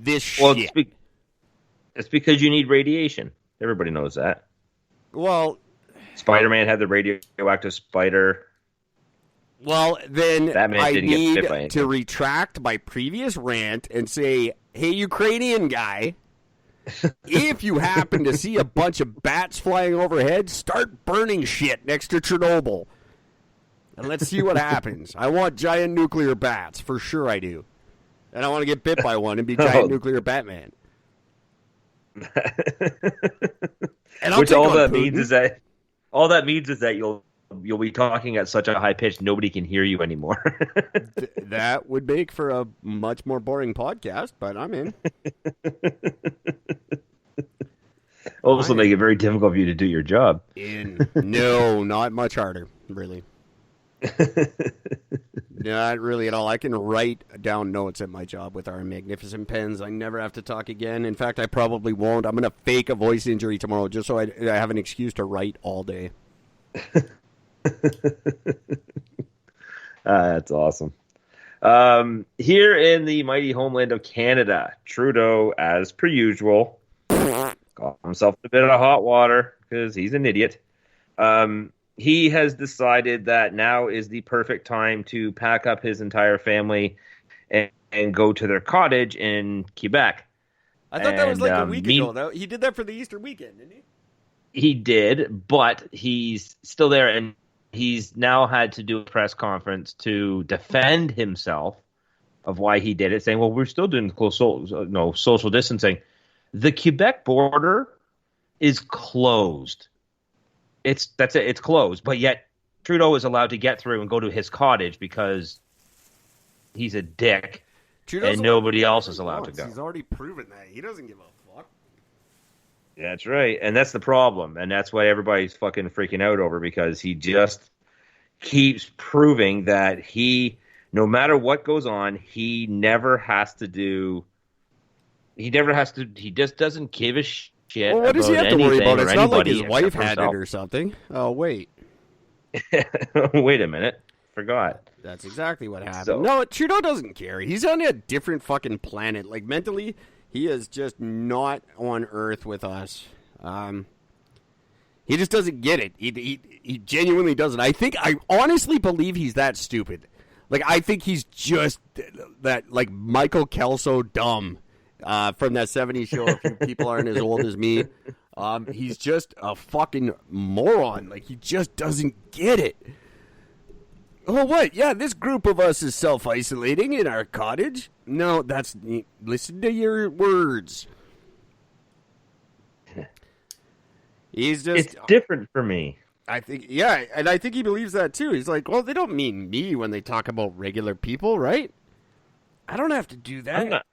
this Well, shit. it's because you need radiation. Everybody knows that. Well, Spider-Man had the radioactive spider. Well, then Batman I didn't get need bit by anything. to retract my previous rant and say, hey, Ukrainian guy, if you happen to see a bunch of bats flying overhead, start burning shit next to Chernobyl. And let's see what happens. I want giant nuclear bats. For sure I do. And I want to get bit by one and be giant nuclear Batman. And Which all that means is that you'll be talking at such a high pitch nobody can hear you anymore. That would make for a much more boring podcast, but I'm in. Also make it very difficult for you to do your job. No, not much harder, really. Not really at all. I can write down notes at my job with our magnificent pens. I never have to talk again. In fact, I probably won't. I'm going to fake a voice injury tomorrow just so I have an excuse to write all day. That's awesome. Here in the mighty homeland of Canada, Trudeau, as per usual, got himself a bit of hot water because he's an idiot. He has decided that now is the perfect time to pack up his entire family and go to their cottage in Quebec. I thought that was like a week ago. He did that for the Easter weekend, didn't he? He did, but he's still there, and he's now had to do a press conference to defend himself of why he did it, saying, well, we're still doing social distancing. The Quebec border is closed. It's closed, but yet Trudeau is allowed to get through and go to his cottage because he's a dick, and nobody else is allowed to go. He's already proven that. He doesn't give a fuck. That's right, and that's the problem, and that's why everybody's fucking freaking out over, because he just keeps proving that he, no matter what goes on, he just doesn't give a shit. Well, what does he have to worry about? It's not like his wife had it or something. Oh, wait. Wait a minute. Forgot. That's exactly what happened. No, Trudeau doesn't care. He's on a different fucking planet. Like, mentally, he is just not on Earth with us. He just doesn't get it. He genuinely doesn't. I honestly believe he's that stupid. Like, I think he's just that, like, Michael Kelso dumb. From that 70s show, if you people aren't as old as me. He's just a fucking moron. Like, he just doesn't get it. Oh, what? Yeah, this group of us is self-isolating in our cottage. No, listen to your words. He's just... It's different for me. I think he believes that, too. He's like, well, they don't mean me when they talk about regular people, right? I don't have to do that.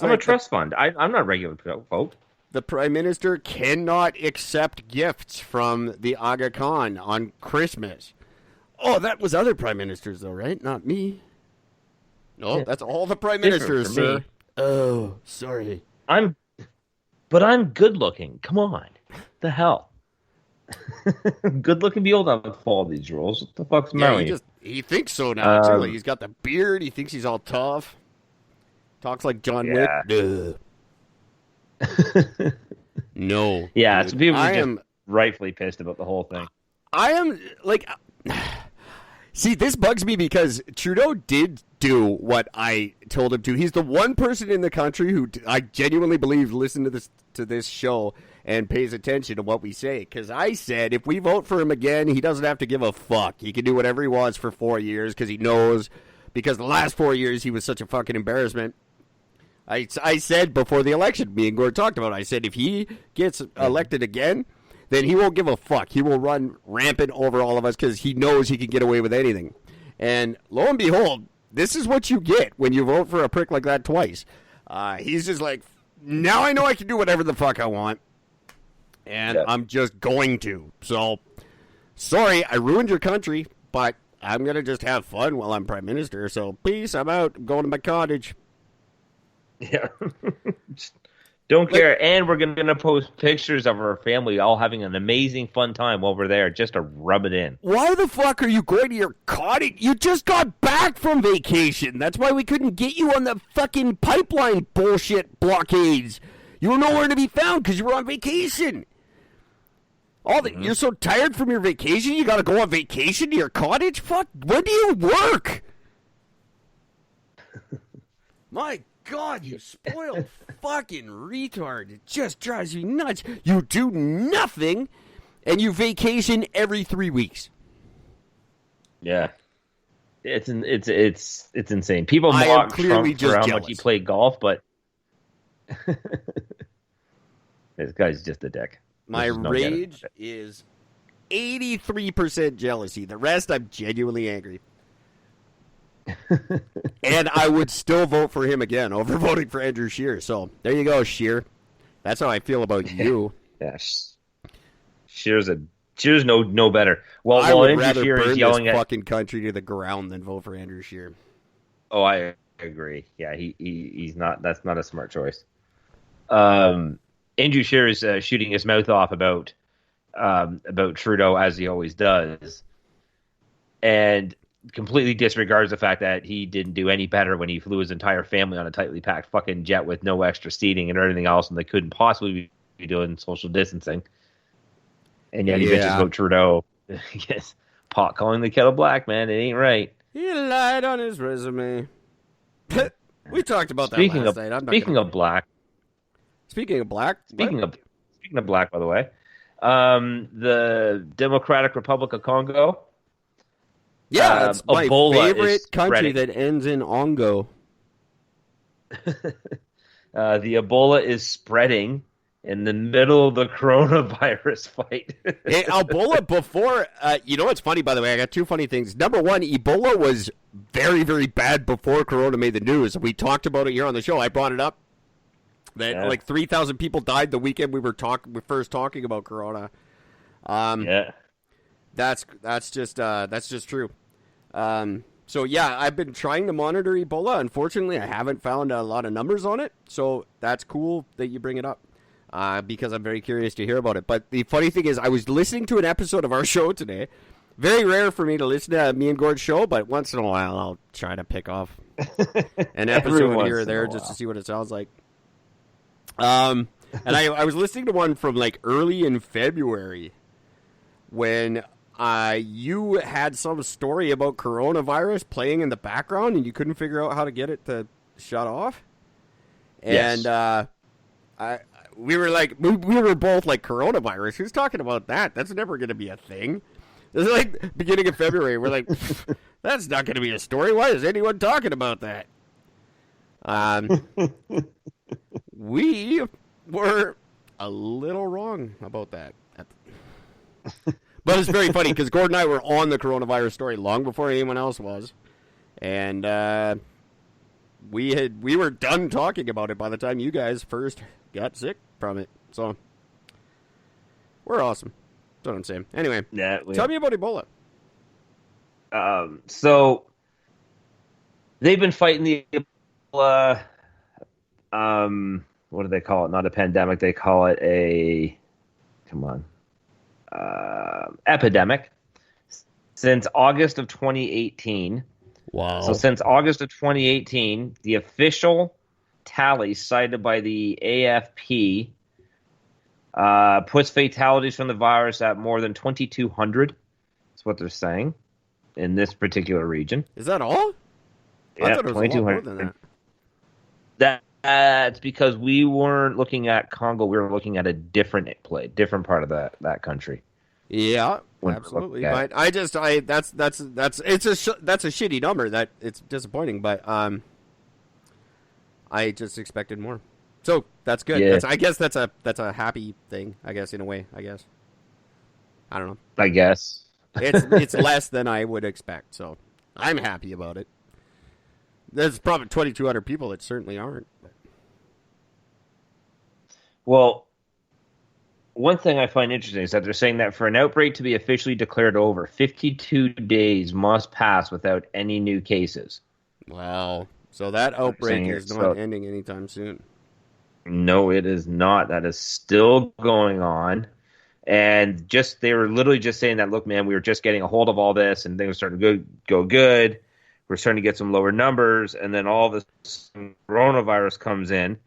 I'm a trust fund. I'm not a regular folk. The Prime Minister cannot accept gifts from the Aga Khan on Christmas. Oh, that was other Prime Ministers, though, right? Not me. No, that's all the Prime Ministers, sir. Oh, sorry. But I'm good looking. Come on. The hell? Good looking be able to follow these rules. What the fuck's Maui? He thinks so now, too. He's got the beard. He thinks he's all tough. Talks like John Wick. No. Yeah, so people are just rightfully pissed about the whole thing. I am, like... See, this bugs me because Trudeau did do what I told him to. He's the one person in the country who I genuinely believe listens to this show and pays attention to what we say. Because I said if we vote for him again, he doesn't have to give a fuck. He can do whatever he wants for 4 years because he knows. Because the last 4 years he was such a fucking embarrassment. I said before the election, me and Gord talked about it, I said if he gets elected again, then he won't give a fuck. He will run rampant over all of us because he knows he can get away with anything. And lo and behold, this is what you get when you vote for a prick like that twice. He's just like, now I know I can do whatever the fuck I want. And I'm just going to. So, sorry, I ruined your country, but I'm going to just have fun while I'm Prime Minister. So, peace, I'm out. I'm going to my cottage. Yeah. Don't care. And we're going to post pictures of our family all having an amazing fun time while we're there just to rub it in. Why the fuck are you going to your cottage? You just got back from vacation. That's why we couldn't get you on the fucking pipeline bullshit blockades. You were nowhere to be found because you were on vacation. You're so tired from your vacation, you got to go on vacation to your cottage? Fuck, when do you work? My God, you spoiled fucking retard. It just drives me nuts. You do nothing, and you vacation every 3 weeks. Yeah. It's insane. People I am mock clearly Trump just for how jealous. much he played golf, but this guy's just a dick. My There's no getting rage is 83% jealousy. The rest, I'm genuinely angry. And I would still vote for him again over voting for Andrew Scheer. So there you go, Scheer. That's how I feel about you. Yeah, Scheer's no better. Well, I would Andrew rather Scheer burn is yelling this at. fucking country to the ground than vote for Andrew Scheer. Oh, I agree. Yeah, he's not. That's not a smart choice. Andrew Scheer is shooting his mouth off about Trudeau, as he always does, and completely disregards the fact that he didn't do any better when he flew his entire family on a tightly packed fucking jet with no extra seating and everything else, and they couldn't possibly be doing social distancing. And yet he bitches about Trudeau. Yes, pot calling the kettle black, man. It ain't right. He lied on his resume. We talked about that last night. Speaking of black. Speaking of black, Speaking of black, by the way, the Democratic Republic of Congo. Yeah, that's my Ebola favorite is country spreading. that ends in ongo. The Ebola is spreading in the middle of the coronavirus fight. Hey, Ebola before, you know what's funny, by the way? I got two funny things. Number one, Ebola was very, very bad before Corona made the news. We talked about it here on the show. I brought it up. That like 3,000 people died the weekend we were first talking about Corona. Yeah. That's just true. So yeah, I've been trying to monitor Ebola. Unfortunately, I haven't found a lot of numbers on it. So that's cool that you bring it up, because I'm very curious to hear about it. But the funny thing is, I was listening to an episode of our show today. Very rare for me to listen to me and Gord's show, but once in a while I'll try to pick off an episode here or there just to see what it sounds like. And I was listening to one from like early in February when you had some story about coronavirus playing in the background and you couldn't figure out how to get it to shut off. And Yes. we were both like, coronavirus? Who's talking about that? That's never going to be a thing. It was like beginning of February. We're like, that's not going to be a story. Why is anyone talking about that? We were a little wrong about that. But it's very funny because Gordon and I were on the coronavirus story long before anyone else was. And we were done talking about it by the time you guys first got sick from it. So we're awesome. That's what I'm saying. Anyway, tell me about Ebola. So they've been fighting the Ebola. What do they call it? Not a pandemic. They call it epidemic. Since August of 2018. Wow. So since August of 2018, the official tally cited by the AFP puts fatalities from the virus at more than 2,200. That's what they're saying in this particular region. Is that all? I thought it was a lot more than that. That's because we weren't looking at Congo. We were looking at a different part of that country. Yeah, absolutely. But that's a shitty number. That it's disappointing, but I just expected more. So that's good. Yeah. I guess that's a happy thing. I guess in a way. I guess. I don't know. I guess it's less than I would expect. So I'm happy about it. There's probably 2,200 people that certainly aren't. Well, one thing I find interesting is that they're saying that for an outbreak to be officially declared over, 52 days must pass without any new cases. Wow. So that outbreak is not ending anytime soon. No, it is not. That is still going on. And they were literally just saying that, look, man, we were just getting a hold of all this and things were starting to go good. We're starting to get some lower numbers. And then all this coronavirus comes in.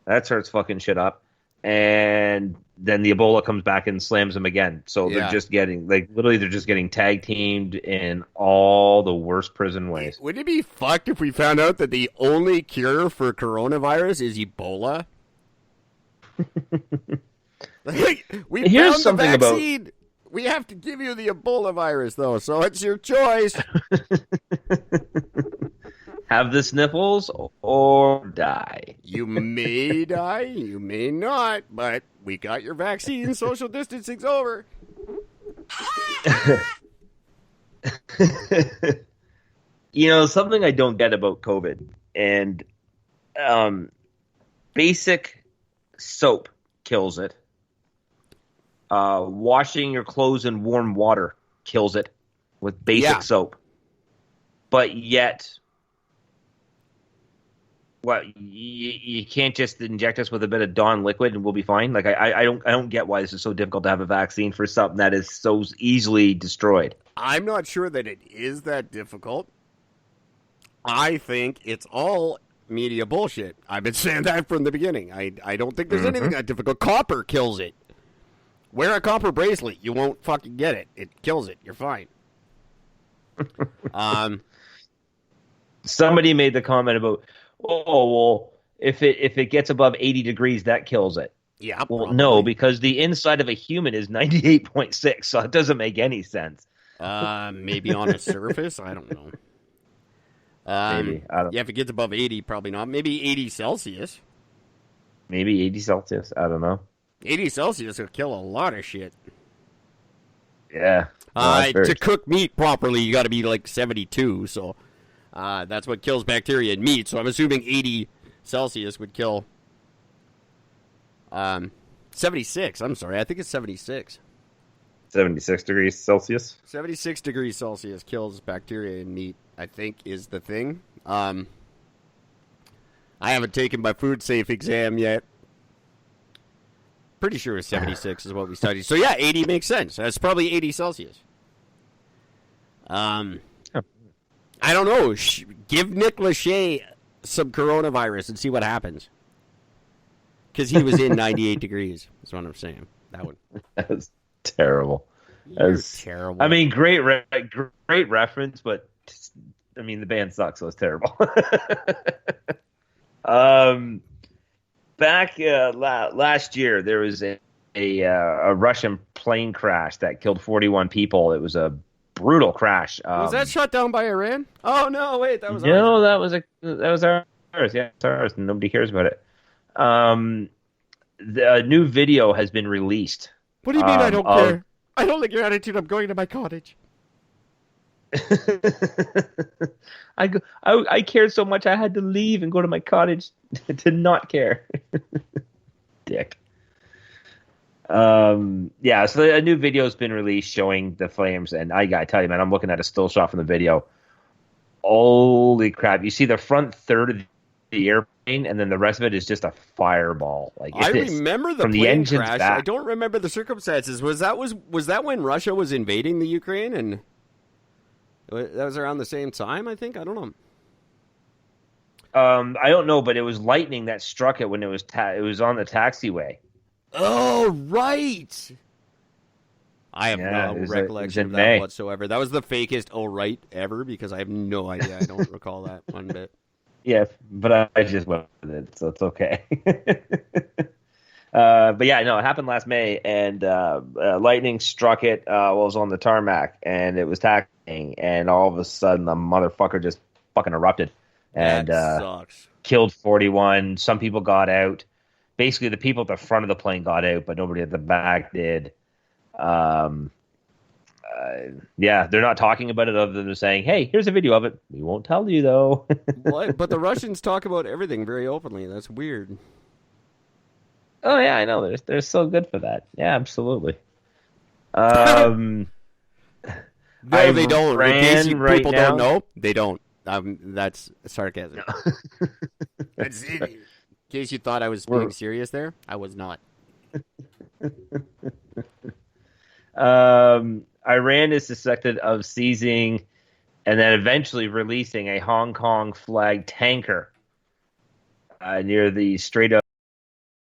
That starts fucking shit up. And then the Ebola comes back and slams them again. So they're just getting, literally they're just getting tag teamed in all the worst prison ways. Wouldn't it be fucked if we found out that the only cure for coronavirus is Ebola? We Here's found something the vaccine. We have to give you the Ebola virus, though, so it's your choice. Have the sniffles or die. You may die, you may not, but we got your vaccine. Social distancing's over. Something I don't get about COVID, and basic soap kills it. Washing your clothes in warm water kills it with basic soap. But yet, you can't just inject us with a bit of Dawn liquid and we'll be fine? Like, I don't get why this is so difficult to have a vaccine for something that is so easily destroyed. I'm not sure that it is that difficult. I think it's all media bullshit. I've been saying that from the beginning. I don't think there's anything that difficult. Copper kills it. Wear a copper bracelet. You won't fucking get it. It kills it. You're fine. Somebody made the comment about, if it gets above 80 degrees, that kills it. Yeah. Well, probably. no, because the inside of a human is 98.6, so it doesn't make any sense. Maybe on a surface. I don't know. Maybe. I don't. Yeah, if it gets above 80, probably not. Maybe 80 Celsius. Maybe 80 Celsius. I don't know. 80 Celsius will kill a lot of shit. Yeah. To cook meat properly, you got to be like 72. So that's what kills bacteria in meat. So I'm assuming 80 Celsius would kill 76. I'm sorry. I think it's 76. 76 degrees Celsius. 76 degrees Celsius kills bacteria in meat, I think, is the thing. I haven't taken my food safe exam yet. Pretty sure it's 76 is what we studied. So yeah, 80 makes sense. That's probably 80 Celsius. I don't know. Give Nick Lachey some coronavirus and see what happens. Because he was in 98 degrees. That's what I'm saying. That one. That was terrible. Terrible. I mean, great reference, but I mean, the band sucks, so it's terrible. Back last year, there was a Russian plane crash that killed 41 people. It was a brutal crash. Was that shot down by Iran? Oh no! Wait, that was no, ours. that was ours. Yeah, it's ours. And nobody cares about it. The new video has been released. What do you mean? I don't care. I don't like your attitude. I'm going to my cottage. I cared so much I had to leave and go to my cottage to not care. Dick. Yeah, so a new video has been released showing the flames, and I gotta tell you, man, I'm looking at a still shot from the video. Holy crap. You see the front third of the airplane, and then the rest of it is just a fireball. Like, I remember the plane crash. Back. I don't remember the circumstances. Was that when Russia was invading the Ukraine, and that was around the same time, I think? I don't know. I don't know, but it was lightning that struck it when it was on the taxiway. Oh, right. I have no recollection of that whatsoever. That was the fakest "oh right" ever, because I have no idea. I don't recall that one bit. Yeah, but I just went with it, so it's okay. But yeah, no, it happened last May, and lightning struck it while it was on the tarmac, and it was taxiing, and all of a sudden the motherfucker just fucking erupted and sucks. Killed 41. Some people got out. Basically, the people at the front of the plane got out, but nobody at the back did. Yeah, they're not talking about it other than saying, hey, here's a video of it. We won't tell you, though. But the Russians talk about everything very openly. That's weird. Oh, yeah, I know. They're so good for that. Yeah, absolutely. No, they don't. In case people don't know, they don't. That's sarcasm. No. case you thought I was being serious there, I was not. Iran is suspected of seizing and then eventually releasing a Hong Kong flagged tanker near the Strait of